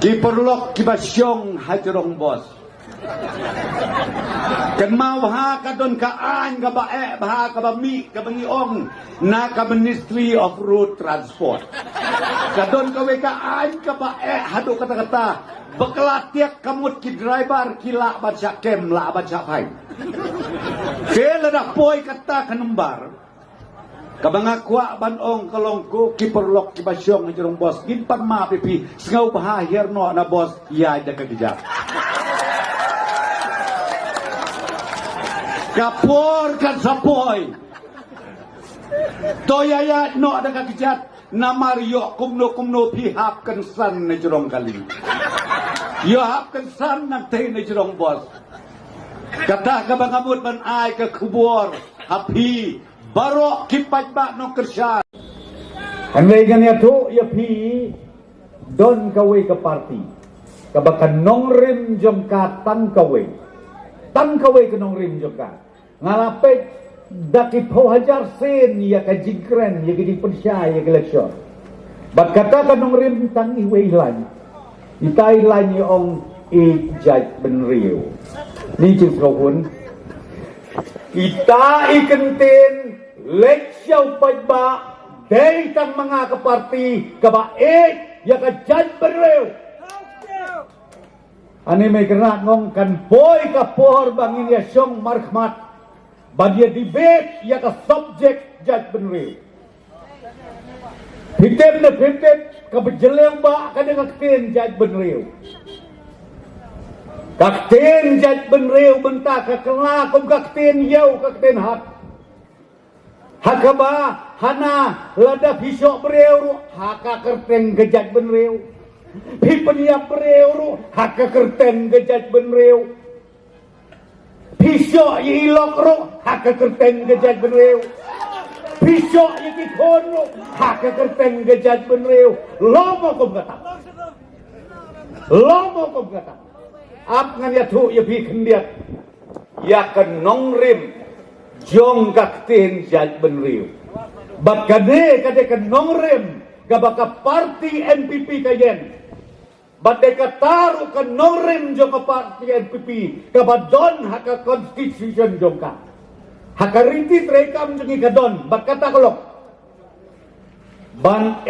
Kiperlok kibasyong hajrong bos. Kan mau ha kadon kaan ka bae baha ka bami ka bangiong na ka Ministry of Road Transport. Kadon ka we kaan ka bae hado kata-kata baklatiak kamut ki driver kila baca kem la baca pai. Kela dak poi kata kanumbar. Kabangakwa banong kalongko kiperlok kibasyong hajrong bos gin parma pipi sngau baha herno na bos ya da kagijak. Kapor kan sapoy. Toyaya no ada kakijat na Mario kumno pihap kan san na jurong kali. Yo hap kan san nak tay na jurong bos. Kata kabangamut ban ay ka kubor hapi baro kipat ba no kerja. Anlay ganya to ya pi don kawe ka party. Kabakan nong rim jom ka tang kawe. Tang kawe ka nong rim jom ka. Ngalapit daki po hajar sen ya ka jingkren ya gidi persya ya ka leksyon. Bat kata ka nong rim tang iwe ilan. Itay ilan yung i-judge benriyo. Ni jing slohun. Kita ikentin leksyaw pagba day tang mga kaparti kabaik ya ka judge benriyo. Ani may kena ngong kan boy ka pohor bangin ya syong markhmat badia debate ya ka subject judge benriyo. Hitem na hitem ka bejelew ba ka dengan kakten judge benriyo. Kakten judge benriyo benta ka kena kum kakten yaw kakten hak. Hakaba hana lada pisok beriyo haka kerteng ke judge benriyo. Pipeniap beriyo haka kerteng ke judge benriyo. Pisok ilok ro haka kerteng ke judge benriyo. Pisok ikikon ro haka kerteng ke judge benriyo. Lomo kum kata. Lomo kum kata. Ap ngan ya tu ya pi kendiat. Ya kan nong rim jong kakten judge benriyo. Bat kade kan nong rim gabaka party NPP kayen. Bat deka taru kan nong rim jong ka party NPP kabadon haka constitution jong ka. Haka rintit rekam jong ikadon. Bat kata kolok. Ban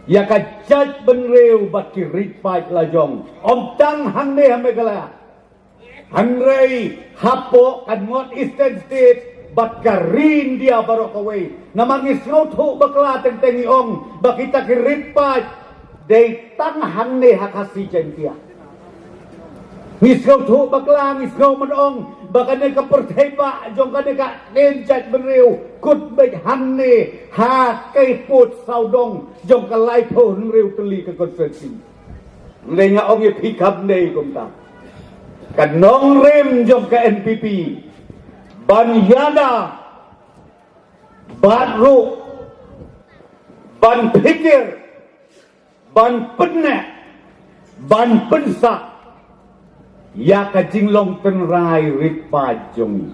ya ka judge benriyo bat ki ritpait la jong. Om tang hande hame kala. Hanrei hapo kan ngot Eastern State bat ka rin dia baro kaway. Namangis ngoto bakla teng-tengi ong bakita ki ritpait day tang hande hakasi jentia. Ngisgaw to bakla ngisgaw manong baka ne ka perteba jong ka ne ka nenjat benriw kut bek hande ha kay put saudong jong ka lai po nriw teli ka konferensi. Nde nga ong ye pikap ne kumta. Kanong rim jong ka NPP Banyada Badru Ban pikir Ban penek Ban pensak ya ka jinglong tenrai rit pajong